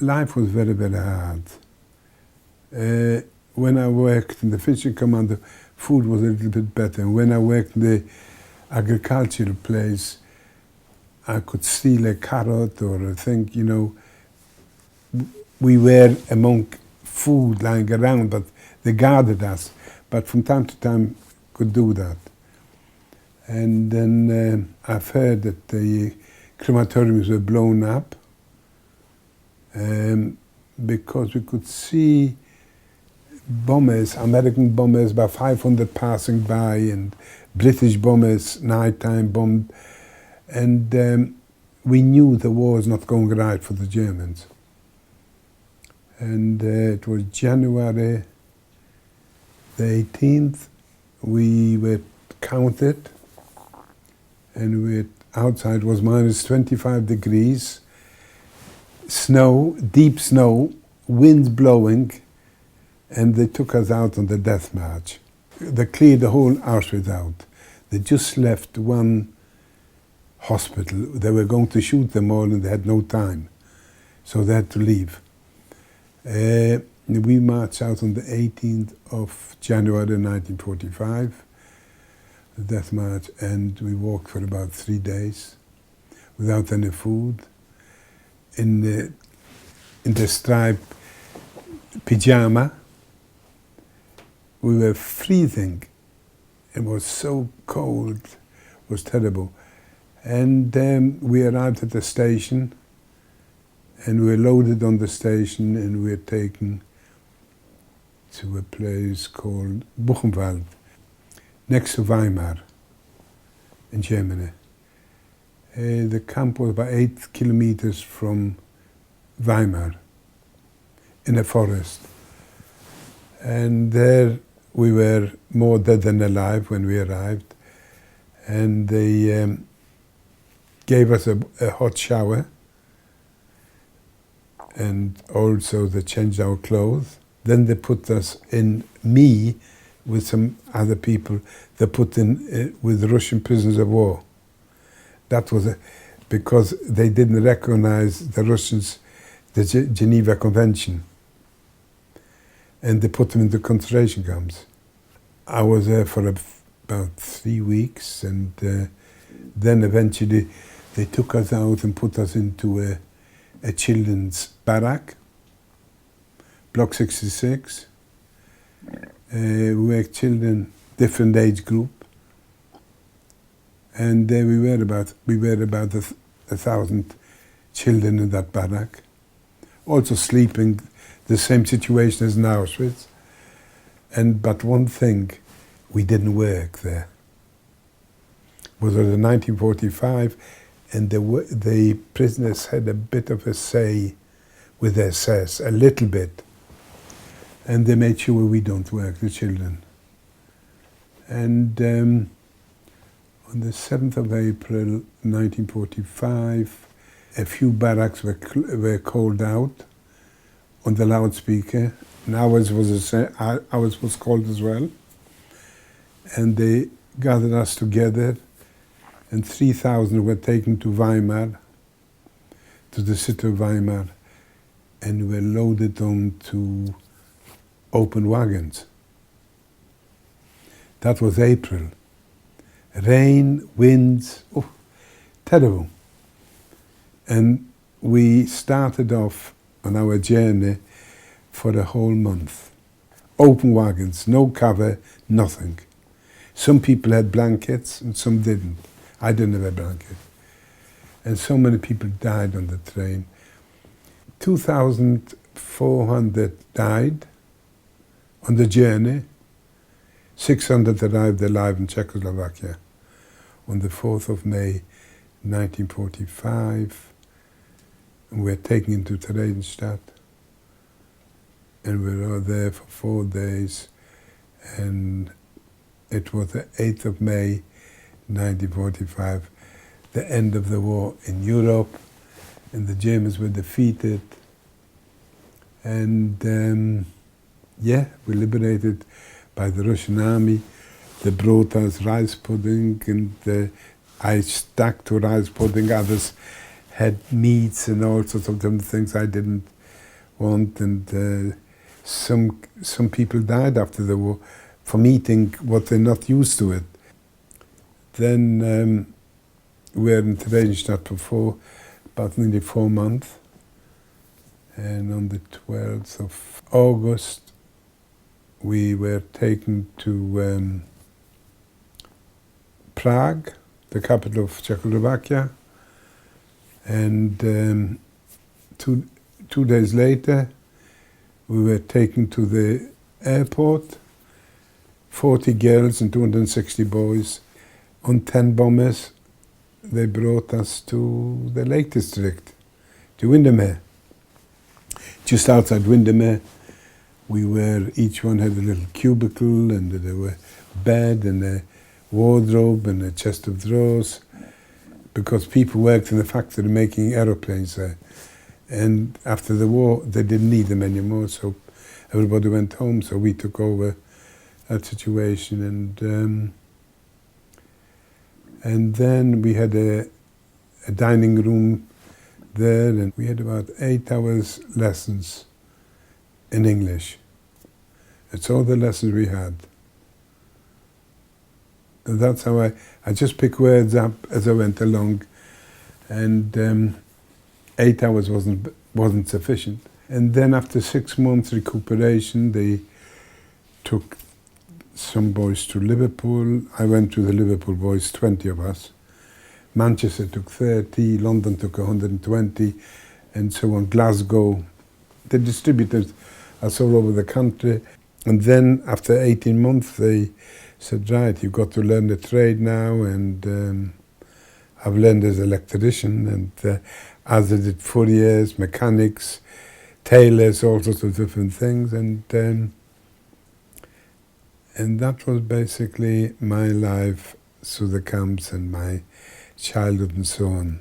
life was very, very hard. When I worked in the fishing command, the food was a little bit better. And when I worked in the agricultural place, I could steal a carrot or a thing, you know. We were among food lying around, but they guarded us. But from time to time, could do that. And then I've heard that the crematoriums were blown up because we could see bombers, American bombers, about 500 passing by, and British bombers, nighttime bombed. And we knew the war was not going right for the Germans. And it was January the 18th, we were counted, and outside was minus 25 degrees, snow, deep snow, winds blowing, and they took us out on the death march. They cleared the whole Auschwitz out. They just left one hospital. They were going to shoot them all and they had no time, so they had to leave. We marched out on the 18th of January 1945, the death march, and we walked for about 3 days without any food, in the striped pyjama. We were freezing. It was so cold, it was terrible. And we arrived at the station, and we were loaded on the station, and we were taken to a place called Buchenwald, next to Weimar, in Germany. The camp was about 8 kilometers from Weimar, in a forest. And there we were more dead than alive when we arrived. And they gave us a hot shower, and also they changed our clothes. Then they put us in, me with some other people, they put in with Russian prisoners of war. That was because they didn't recognize the Russians, the Geneva Convention. And they put them into concentration camps. I was there for about 3 weeks, and then eventually they took us out and put us into a children's barrack, Block 66. We were children, different age group, and there we were about 1,000 children in that barrack, also sleeping the same situation as in Auschwitz. But one thing, we didn't work there. It was in 1945, and the prisoners had a bit of a say with the SS, a little bit. And they made sure we don't work, the children. And on the 7th of April, 1945, a few barracks were called out on the loudspeaker, and ours was called as well. And they gathered us together, and 3,000 were taken to Weimar, to the city of Weimar, and were loaded onto open wagons. That was April. Rain, winds, terrible. And we started off on our journey for a whole month. Open wagons, no cover, nothing. Some people had blankets and some didn't. I didn't have a blanket. And so many people died on the train. 2,400 died on the journey. 600 arrived alive in Czechoslovakia on the 4th of May, 1945. And we were taken into Theresienstadt. And we were there for 4 days. And it was the 8th of May, 1945, the end of the war in Europe. And the Germans were defeated. And we liberated by the Russian army. They brought us rice pudding, and I stuck to rice pudding. Others had meats and all sorts of different things. I didn't. want, and some people died after the war from eating what they're not used to it. Then we were in Theresienstadt for about nearly 4 months, and on the 12th of August we were taken to Prague, the capital of Czechoslovakia, and 2 days later we were taken to the airport, 40 girls and 260 boys. On 10 bombers, they brought us to the Lake District, to Windermere. Just outside Windermere, each one had a little cubicle, and there were a bed and a wardrobe and a chest of drawers, because people worked in the factory making aeroplanes there. And after the war, they didn't need them anymore, so everybody went home, so we took over that situation. And then we had a dining room there, and we had about 8 hours lessons in English. That's all the lessons we had. And that's how I just pick words up as I went along, and 8 hours wasn't sufficient. And then after 6 months recuperation, they took some boys to Liverpool. I went to the Liverpool boys, 20 of us. Manchester took 30, London took 120, and so on. Glasgow. They distributed us all over the country. And then after 18 months, they said, right, you've got to learn the trade now. And I've learned as an electrician, and as I did furriers, mechanics, tailors, all sorts of different things. And that was basically my life through the camps and my childhood and so on.